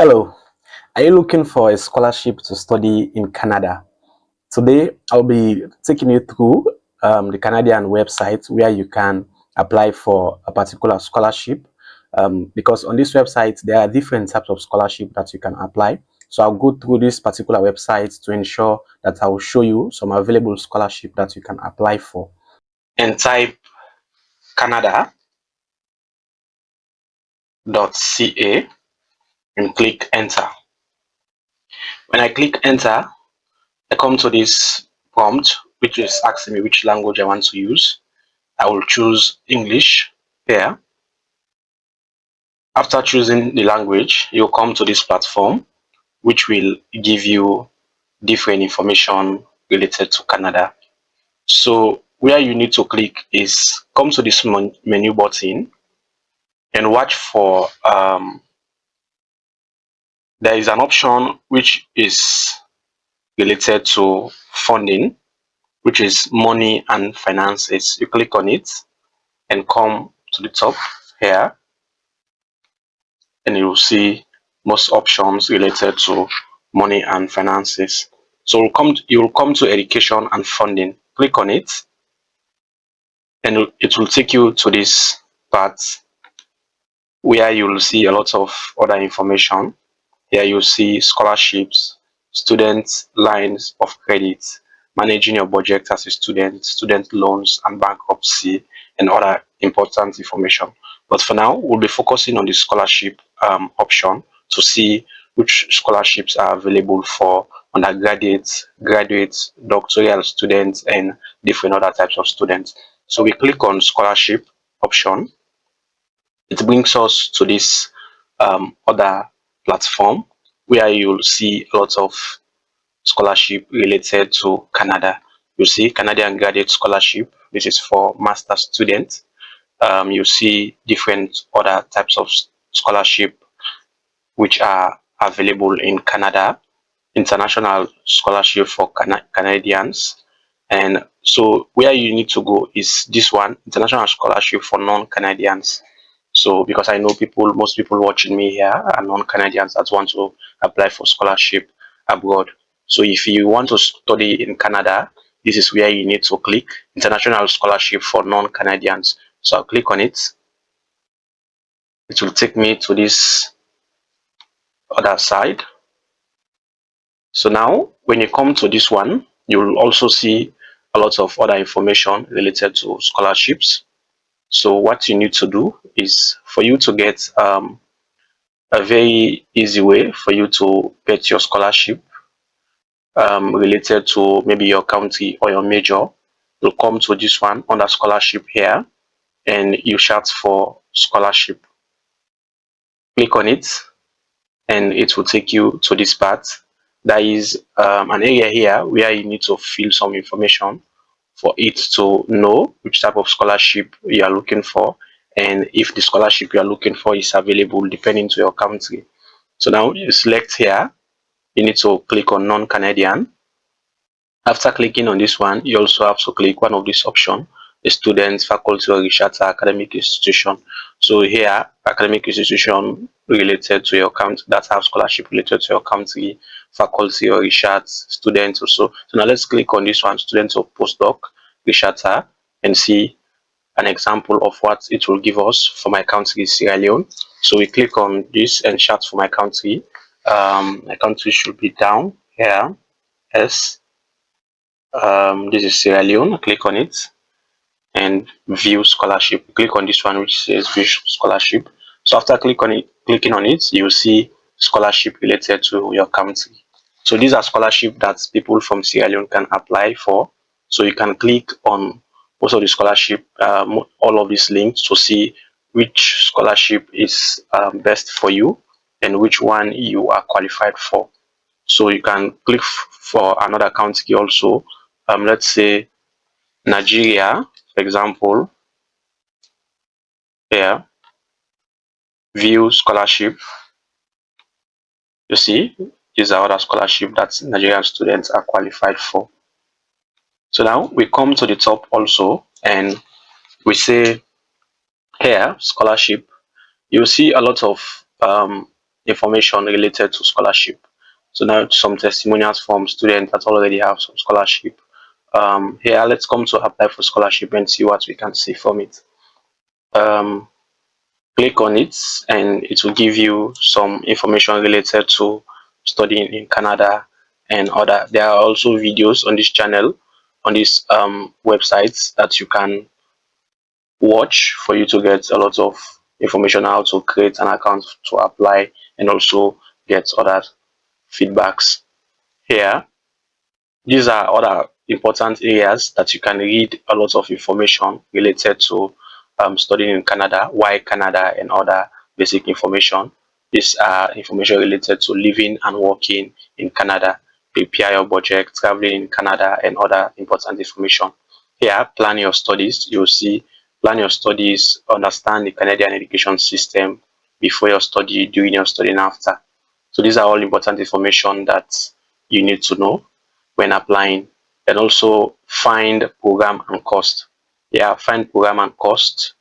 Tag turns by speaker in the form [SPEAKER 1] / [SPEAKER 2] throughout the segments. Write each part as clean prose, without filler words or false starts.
[SPEAKER 1] Hello, are you looking for a scholarship to study in Canada? Today, I'll be taking you through the Canadian website where you can apply for a particular scholarship. Because on this website, there are different types of scholarship that you can apply. So I'll go through this particular website to ensure that I will show you some available scholarship that you can apply for. And type canada.ca and click enter. When I click enter, I come to this prompt, which is asking me which language I want to use. I will choose English here. After choosing the language, you'll come to this platform, which will give you different information related to Canada. So where you need to click is come to this menu button and watch for there is an option which is related to funding, which is money and finances. You click on it and come to the top here, and you will see most options related to money and finances. So you will come to education and funding. Click on it, and it will take you to this part where you will see a lot of other information. Here you see scholarships, student lines of credit, managing your budget as a student, student loans and bankruptcy, and other important information. But for now, we'll be focusing on the scholarship option to see which scholarships are available for undergraduates, graduates, doctoral students, and different other types of students. So we click on scholarship option. It brings us to this other platform where you'll see lots of scholarship related to Canada. You see Canadian Graduate Scholarship. This is for master students. You see different other types of scholarship which are available in Canada. International scholarship for Canadians. And so where you need to go is this one, international scholarship for non-Canadians. So because I know most people watching me here are non-Canadians that want to apply for scholarship abroad. So if you want to study in Canada, this is where you need to click international scholarship for non-Canadians. So I'll click on it. It will take me to this other side. So now when you come to this one, you will also see a lot of other information related to scholarships. So what you need to do is for you to get a very easy way for you to get your scholarship related to maybe your county or your major. You'll come to this one under scholarship here and you search for scholarship. Click on it and it will take you to this part. There is an area here where you need to fill some information for it to know which type of scholarship you are looking for and if the scholarship you are looking for is available depending to your country. So now you select here, you need to click on non-Canadian. After clicking on this one, you also have to click one of these options, the student, faculty or research academic institution. So here, academic institution related to your country that have scholarship related to your country, faculty or research, students also. So now let's click on this one, student or postdoc, researcher, and see an example of what it will give us for my country, Sierra Leone. So we click on this and search for my country. My country should be down here. Yes. This is Sierra Leone. Click on it and view scholarship. Click on this one which says view scholarship. So after clicking on it, you will see scholarship related to your country. So these are scholarship that people from Sierra Leone can apply for. So you can click on most of the scholarship, all of these links to see which scholarship is best for you and which one you are qualified for. So you can click for another country also. Let's say Nigeria, for example, here, view scholarship. You see, these are other scholarship that Nigerian students are qualified for. So now we come to the top also and we say here, scholarship. You see a lot of information related to scholarship. So now some testimonials from students that already have some scholarship. Here, let's come to apply for scholarship and see what we can see from it. Um, Click on it and it will give you some information related to studying in Canada and other. There are also videos on this channel, on this website that you can watch for you to get a lot of information on how to create an account to apply and also get other feedbacks. Here, these are other important areas that you can read a lot of information related to studying in Canada, why Canada, and other basic information. These are information related to living and working in Canada, prepare your budget, traveling in Canada, and other important information. Here, plan your studies. You'll see plan your studies, understand the Canadian education system before your study, during your study, and after. So these are all important information that you need to know when applying. And also find program and cost. Yeah, find program and cost,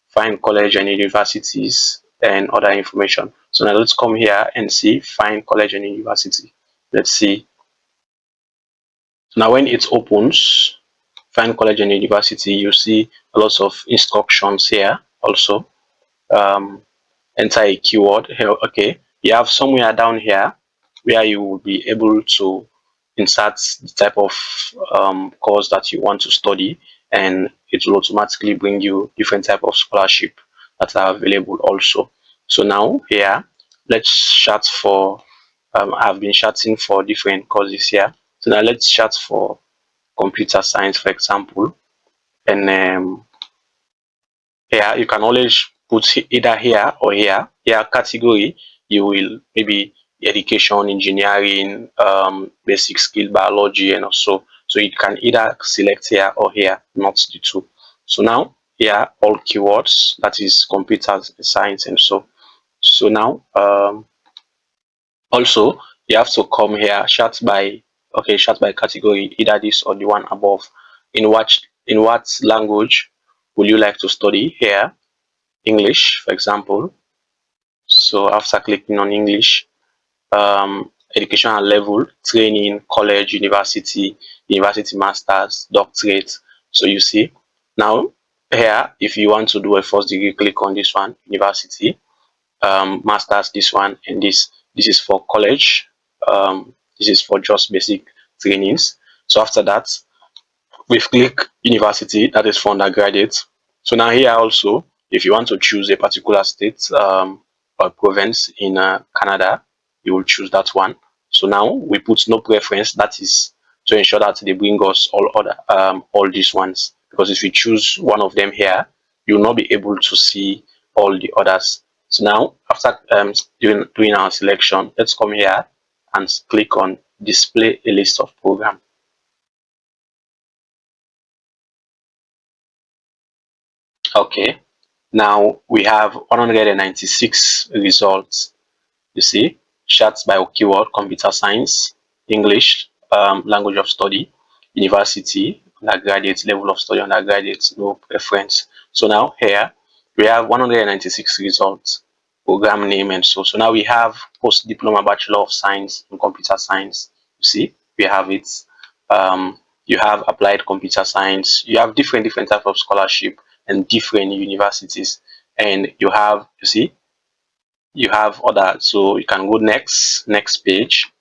[SPEAKER 1] find college and universities and other information. So now let's come here and see find college and university. Let's see. So now when it opens, find college and university, you see a lot of instructions here also. Um, Enter a keyword here. Okay, you have somewhere down here where you will be able to insert the type of course that you want to study, and it will automatically bring you different type of scholarship that are available also. So now here, let's chat for I've been chatting for different courses here. So now let's chat for computer science, for example, and here you can always put either here or here. Here category, you will maybe education, engineering, basic skill, biology, and also so you can either select here or here, not the two. So now here all keywords, that is computer science, and so now also you have to come here chat by category, either this or the one above. In what language would you like to study? Here English, for example. So after clicking on English, educational level, training, college, university, university masters, doctorate. So you see, now here, if you want to do a first degree, click on this one, university, masters, this one, and this is for college. This is for just basic trainings. So after that, we've clicked university, that is for undergraduate. So now here also, if you want to choose a particular state or province in Canada, you will choose that one. So now we put no preference, that is to ensure that they bring us all these ones, because if you choose one of them here, you will not be able to see all the others. So now after doing our selection, let's come here and click on display a list of program. Okay, now we have 196 results. You see, charts by keyword, computer science, English, language of study, university, undergraduate, level of study, undergraduate, no preference. So now here we have 196 results, program name, and so now we have post diploma bachelor of science in computer science. You see, we have it. You have applied computer science. You have different types of scholarship and different universities, and you see you have other. So you can go next page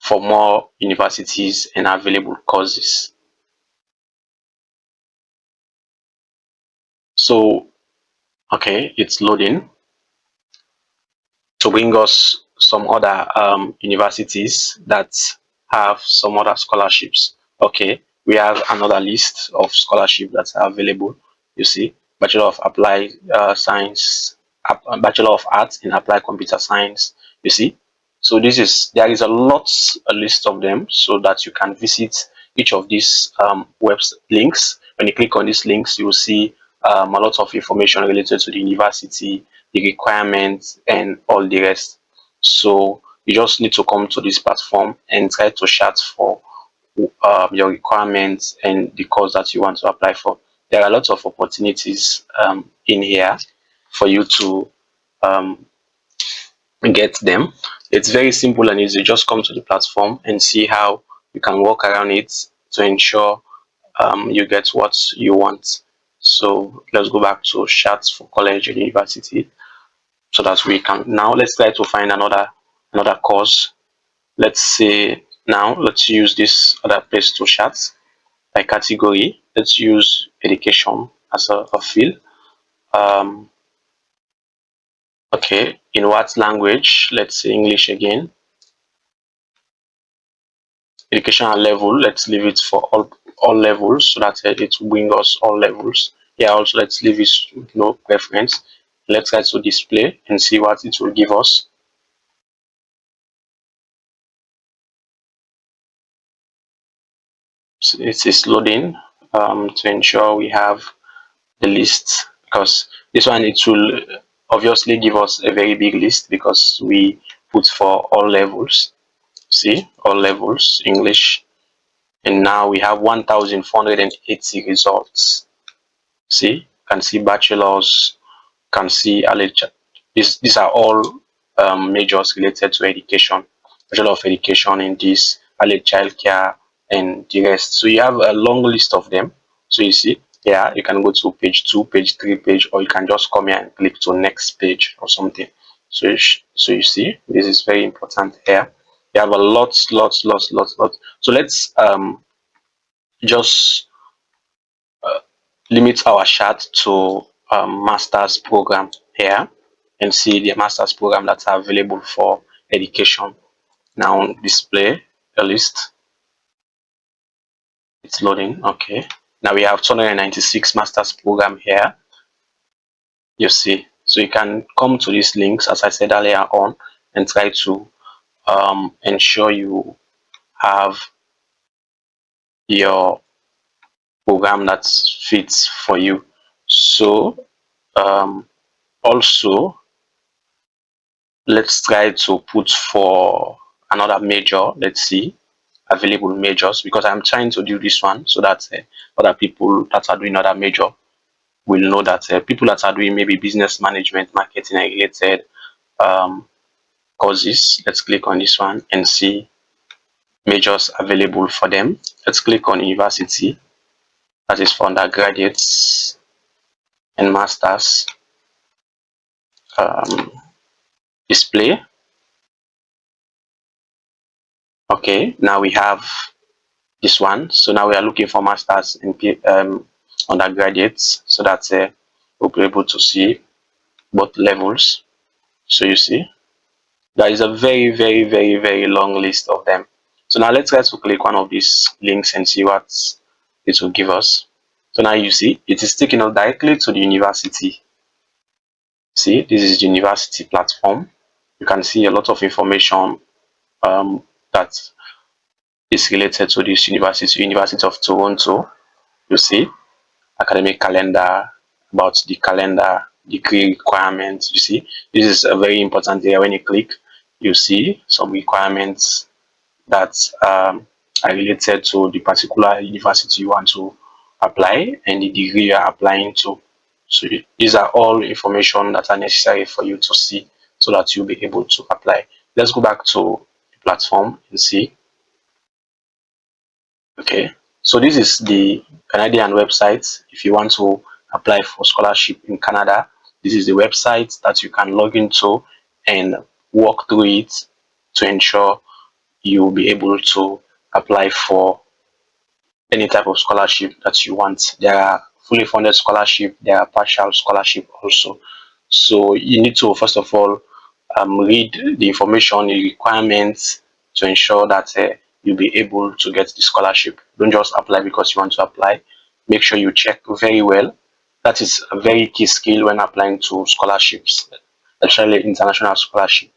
[SPEAKER 1] for more universities and available courses. So okay, it's loading to bring us some other universities that have some other scholarships. Okay, we have another list of scholarships that are available. You see, Bachelor of Applied Science, Bachelor of Arts in Applied Computer Science. You see, so there is a list of them, so that you can visit each of these web links. When you click on these links, you will see a lot of information related to the university, the requirements, and all the rest. So you just need to come to this platform and try to search for your requirements and the course that you want to apply for. There are lots of opportunities in here for you to um, get them. It's very simple and easy. Just come to the platform and see how you can work around it to ensure you get what you want. So let's go back to chats for college and university so that we can now let's try to find another course. Let's say now let's use this other place to chat by category. Let's use education as a field. Um, okay, in what language? Let's say English again. Educational level, let's leave it for all levels so that it will bring us all levels. Yeah, also let's leave it with no preference. Let's try to display and see what it will give us. So it is loading to ensure we have the list, because this one it will obviously give us a very big list because we put for all levels. See, all levels English, and now we have 1480 results. See, you can see bachelors, can see early these are all majors related to education, Bachelor of Education in this, early childcare, and the rest. So you have a long list of them. So you see, yeah, you can go to page 2, page 3, page, or you can just come here and click to next page or something. So so you see, this is very important here. You have a lots. So let's just limit our chat to master's program here and see the master's program that are available for education. Now display a list. It's loading. Okay. Now we have 296 master's program here. You see. So you can come to these links as I said earlier on and try to ensure you have your program that fits for you. So also let's try to put for another major. Let's see available majors, because I'm trying to do this one so that other people that are doing other major will know that people that are doing maybe business management, marketing and related um, courses. Let's click on this one and see majors available for them. Let's click on university, that is for undergraduates and masters. um, Display. Okay, now we have this one. So now we are looking for masters and undergraduates so that we'll be able to see both levels. So you see, there is a very long list of them. So now let's try to click one of these links and see what it will give us. So now you see, it is taking us directly to the university. See, this is the university platform. You can see a lot of information that is related to this university, University of Toronto. You see, academic calendar, about the calendar, degree requirements. You see, this is a very important area. When you click, you see some requirements that are related to the particular university you want to apply and the degree you are applying to. So these are all information that are necessary for you to see so that you'll be able to apply. Let's go back to the platform and see. Okay, so this is the Canadian website. If you want to apply for scholarship in Canada, this is the website that you can log into and walk through it to ensure you'll be able to apply for any type of scholarship that you want. There are fully funded scholarship, there are partial scholarship also. So you need to first of all read the information, the requirements to ensure that you'll be able to get the scholarship. Don't just apply because you want to apply. Make sure you check very well. That is a very key skill when applying to scholarships, especially international scholarship.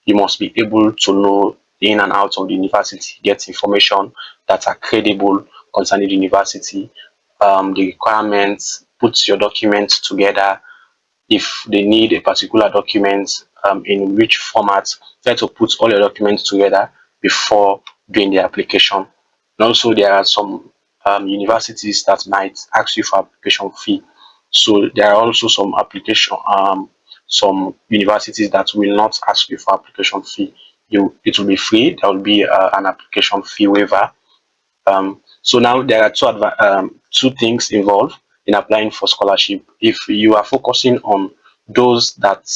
[SPEAKER 1] You must be able to know the in and out of the university, get information that are credible concerning the university, the requirements, put your documents together. If they need a particular document, in which format, try to put all your documents together before doing the application. And also there are some universities that might ask you for application fee. So there are also some application some universities that will not ask you for application fee. It will be free. There will be an application fee waiver. So now there are two things involved in applying for scholarship. If you are focusing on those that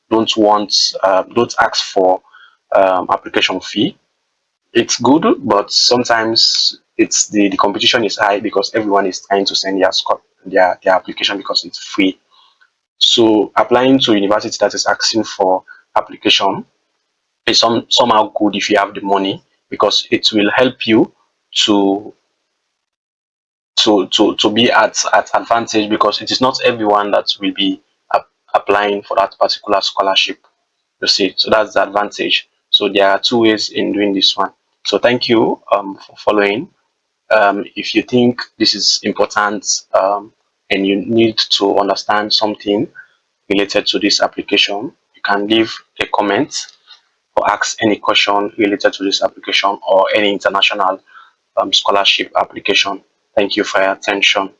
[SPEAKER 1] don't ask for application fee, it's good, but sometimes the competition is high because everyone is trying to send their application because it's free. So applying to university that is asking for application is somehow good if you have the money, because it will help you to to be at advantage, because it is not everyone that will be applying for that particular scholarship. You see, so that's the advantage. So there are two ways in doing this one. So thank you for following. If you think this is important, and you need to understand something related to this application, you can leave a comment or ask any question related to this application or any international scholarship application. Thank you for your attention.